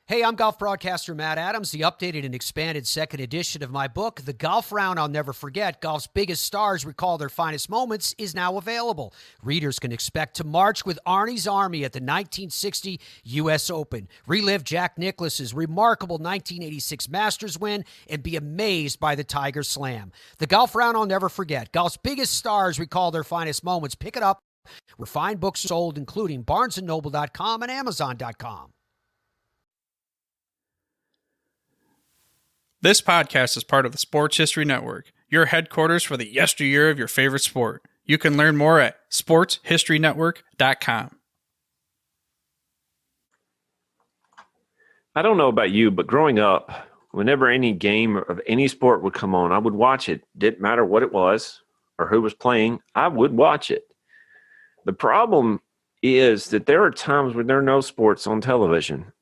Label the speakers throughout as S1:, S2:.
S1: Hey, I'm golf broadcaster Matt Adams. The updated and expanded second edition of my book, The Golf Round I'll Never Forget, Golf's Biggest Stars Recall Their Finest Moments, is now available. Readers can expect to march with Arnie's Army at the 1960 U.S. Open, relive Jack Nicklaus's remarkable 1986 Masters win, and be amazed by the Tiger Slam. The Golf Round I'll Never Forget, Golf's Biggest Stars Recall Their Finest Moments. Pick it up where fine books are sold, including BarnesandNoble.com and Amazon.com.
S2: This podcast is part of the Sports History Network, your headquarters for the yesteryear of your favorite sport. You can learn more at sportshistorynetwork.com.
S3: I don't know about you, but growing up, whenever any game of any sport would come on, I would watch it. Didn't matter what it was or who was playing, I would watch it. The problem is that there are times when there are no sports on television.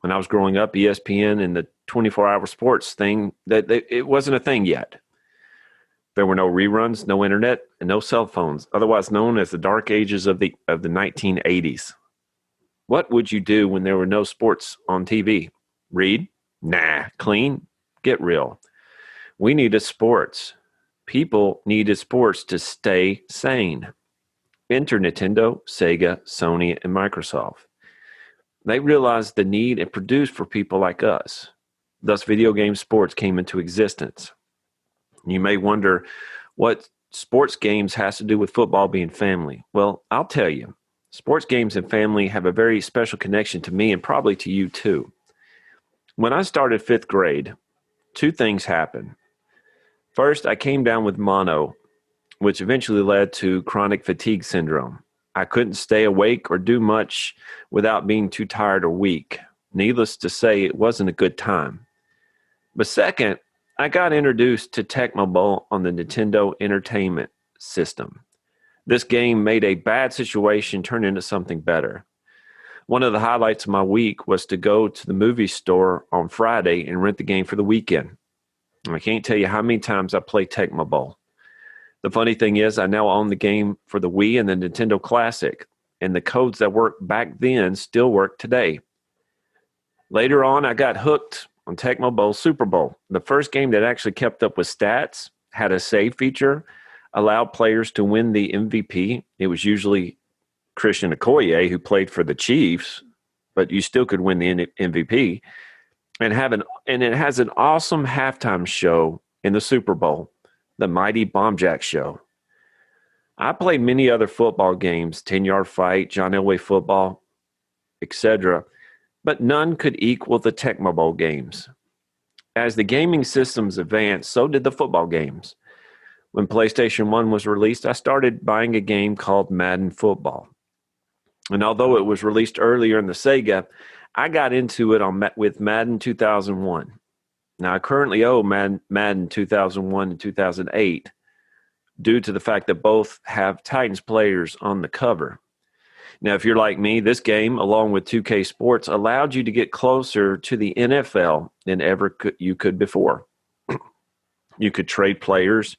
S3: When I was growing up, ESPN and the 24-hour sports thing, it wasn't a thing yet. There were no reruns, no internet, and no cell phones, otherwise known as the dark ages of the 1980s. What would you do when there were no sports on TV? Read? Nah. Clean? Get real. We needed sports. People needed sports to stay sane. Enter Nintendo, Sega, Sony, and Microsoft. They realized the need and produced for people like us. Thus, video game sports came into existence. You may wonder what sports games has to do with football being family. Well, I'll tell you. Sports games and family have a very special connection to me and probably to you too. When I started fifth grade, two things happened. First, I came down with mono, which eventually led to chronic fatigue syndrome. I couldn't stay awake or do much without being too tired or weak. Needless to say, it wasn't a good time. But second, I got introduced to Tecmo Bowl on the Nintendo Entertainment System. This game made a bad situation turn into something better. One of the highlights of my week was to go to the movie store on Friday and rent the game for the weekend. I can't tell you how many times I played Tecmo Bowl. The funny thing is, I now own the game for the Wii and the Nintendo Classic, and the codes that worked back then still work today. Later on, I got hooked on Tecmo Bowl Super Bowl. The first game that actually kept up with stats, had a save feature, allowed players to win the MVP. It was usually Christian Okoye, who played for the Chiefs, but you still could win the MVP, and it has an awesome halftime show in the Super Bowl, the Mighty Bomb Jack Show. I played many other football games, 10-yard fight, John Elway football, etc., but none could equal the Tecmo Bowl games. As the gaming systems advanced, so did the football games. When PlayStation 1 was released, I started buying a game called Madden Football. And although it was released earlier in the Sega, I got into it with Madden 2001. Now, I currently own Madden 2001 and 2008 due to the fact that both have Titans players on the cover. Now, if you're like me, this game, along with 2K Sports, allowed you to get closer to the NFL than ever you could before. You could trade players,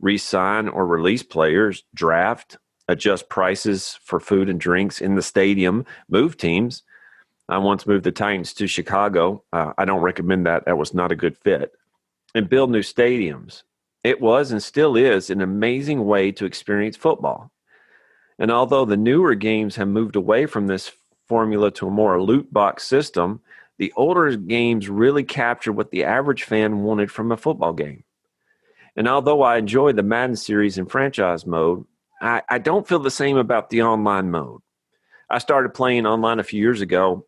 S3: re-sign or release players, draft, adjust prices for food and drinks in the stadium, move teams. I once moved the Titans to Chicago. I don't recommend that. That was not a good fit. And build new stadiums. It was and still is an amazing way to experience football. And although the newer games have moved away from this formula to a more loot box system, the older games really capture what the average fan wanted from a football game. And although I enjoy the Madden series in franchise mode, I don't feel the same about the online mode. I started playing online a few years ago,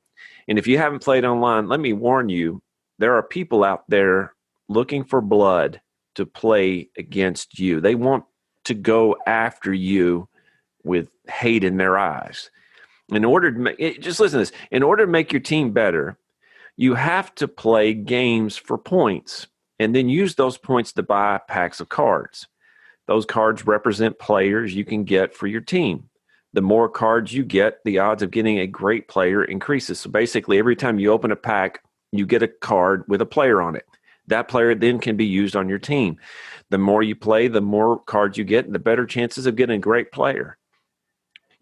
S3: and if you haven't played online, let me warn you, there are people out there looking for blood to play against you. They want to go after you with hate in their eyes. In order to just listen to this. In order to make your team better, you have to play games for points and then use those points to buy packs of cards. Those cards represent players you can get for your team. The more cards you get, the odds of getting a great player increases. So basically, every time you open a pack, you get a card with a player on it. That player then can be used on your team. The more you play, the more cards you get, the better chances of getting a great player.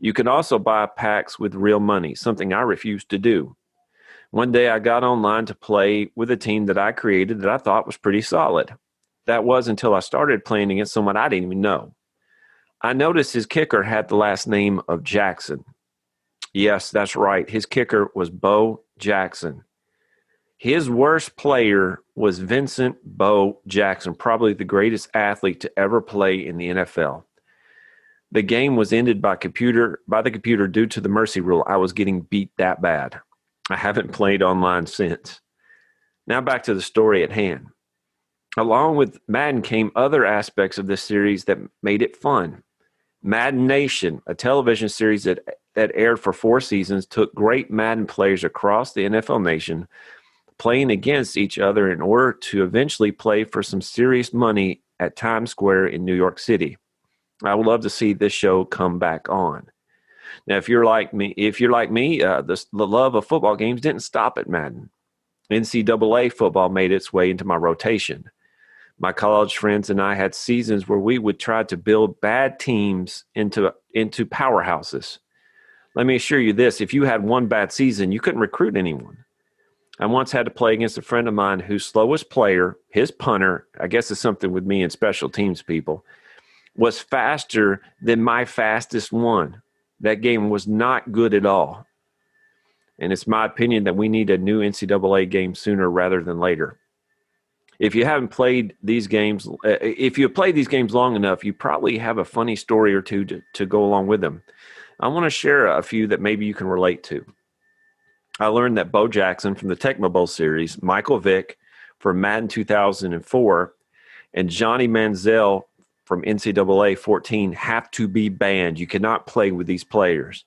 S3: You can also buy packs with real money, something I refuse to do. One day I got online to play with a team that I created that I thought was pretty solid. That was until I started playing against someone I didn't even know. I noticed his kicker had the last name of Jackson. Yes, that's right. His kicker was Bo Jackson. His worst player was Vincent Bo Jackson, probably the greatest athlete to ever play in the NFL. The game was ended by the computer due to the mercy rule. I was getting beat that bad. I haven't played online since. Now back to the story at hand. Along with Madden came other aspects of this series that made it fun. Madden Nation, a television series that aired for 4 seasons, took great Madden players across the NFL nation, playing against each other in order to eventually play for some serious money at Times Square in New York City. I would love to see this show come back on. Now, if you're like me, the love of football games didn't stop at Madden. NCAA football made its way into my rotation. My college friends and I had seasons where we would try to build bad teams into powerhouses. Let me assure you this, if you had one bad season, you couldn't recruit anyone. I once had to play against a friend of mine whose slowest player, his punter, I guess it's something with me and special teams people, was faster than my fastest one. That game was not good at all. And it's my opinion that we need a new NCAA game sooner rather than later. If you haven't played these games, if you have played these games long enough, you probably have a funny story or two to go along with them. I want to share a few that maybe you can relate to. I learned that Bo Jackson from the Tecmo Bowl series, Michael Vick from Madden 2004, and Johnny Manziel from NCAA 14 have to be banned. You cannot play with these players.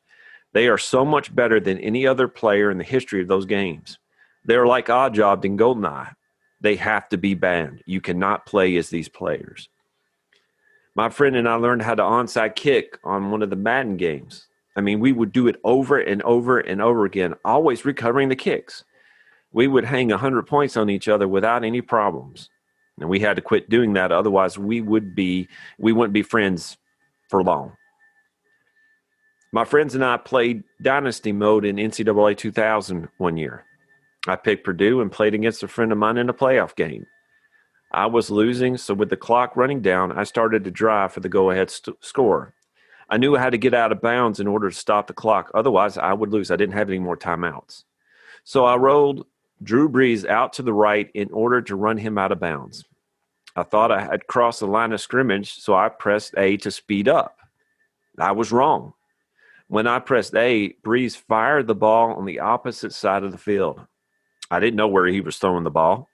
S3: They are so much better than any other player in the history of those games. They're like Oddjob and Goldeneye. They have to be banned. You cannot play as these players. My friend and I learned how to onside kick on one of the Madden games. I mean, we would do it over and over and over again, always recovering the kicks. We would hang 100 points on each other without any problems. And we had to quit doing that. Otherwise, we wouldn't be friends for long. My friends and I played Dynasty mode in NCAA 2000 one year. I picked Purdue and played against a friend of mine in a playoff game. I was losing, so with the clock running down, I started to drive for the go-ahead score. I knew I had to get out of bounds in order to stop the clock. Otherwise, I would lose. I didn't have any more timeouts. So I rolled Drew Brees out to the right in order to run him out of bounds. I thought I had crossed the line of scrimmage, so I pressed A to speed up. I was wrong. When I pressed A, Brees fired the ball on the opposite side of the field. I didn't know where he was throwing the ball.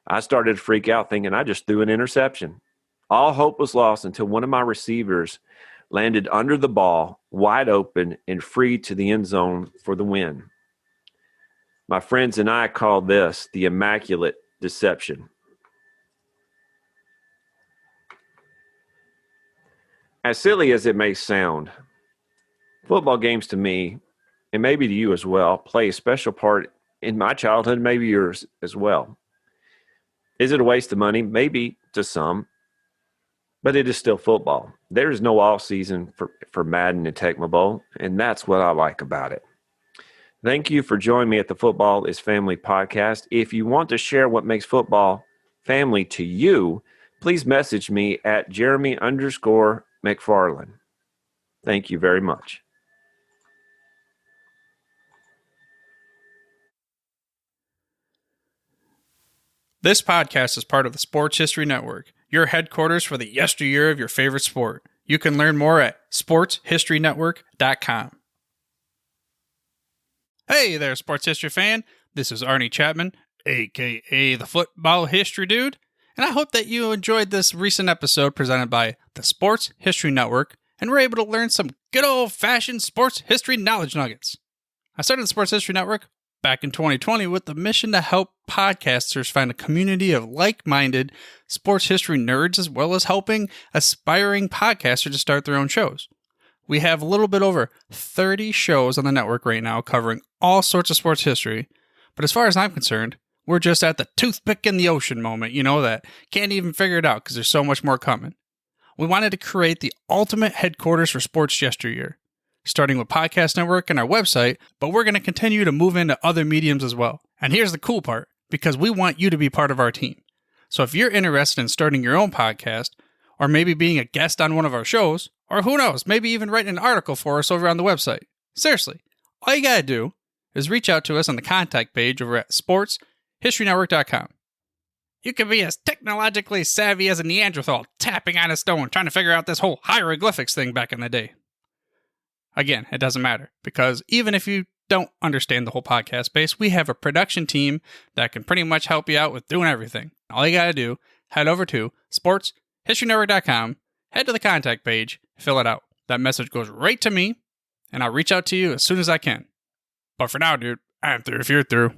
S3: I started to freak out thinking I just threw an interception. All hope was lost until one of my receivers landed under the ball, wide open and free to the end zone for the win. My friends and I called this the immaculate deception. As silly as it may sound, football games to me, and maybe to you as well, play a special part in my childhood, maybe yours as well. Is it a waste of money? Maybe to some, but it is still football. There is no off season for Madden and Tecmo Bowl, and that's what I like about it. Thank you for joining me at the Football is Family podcast. If you want to share what makes football family to you, please message me at Jeremy_McFarland. Thank you very much.
S2: This podcast is part of the Sports History Network, your headquarters for the yesteryear of your favorite sport. You can learn more at sportshistorynetwork.com. Hey there, sports history fan. This is Arnie Chapman, a.k.a. the Football History Dude, and I hope that you enjoyed this recent episode presented by the Sports History Network and were able to learn some good old-fashioned sports history knowledge nuggets. I started the Sports History Network back in 2020 with the mission to help podcasters find a community of like-minded sports history nerds, as well as helping aspiring podcasters to start their own shows. We have a little bit over 30 shows on the network right now covering all sorts of sports history, but as far as I'm concerned, we're just at the toothpick in the ocean moment, that can't even figure it out because there's so much more coming. We wanted to create the ultimate headquarters for sports yesteryear. starting with Podcast Network and our website, but we're going to continue to move into other mediums as well. And here's the cool part, because we want you to be part of our team. So if you're interested in starting your own podcast, or maybe being a guest on one of our shows, or who knows, maybe even writing an article for us over on the website. Seriously, all you gotta do is reach out to us on the contact page over at sportshistorynetwork.com. You can be as technologically savvy as a Neanderthal tapping on a stone trying to figure out this whole hieroglyphics thing back in the day. Again, it doesn't matter, because even if you don't understand the whole podcast space, we have a production team that can pretty much help you out with doing everything. All you gotta do, head over to sportshistorynetwork.com, head to the contact page, fill it out. That message goes right to me, and I'll reach out to you as soon as I can. But for now, dude, I'm through if you're through.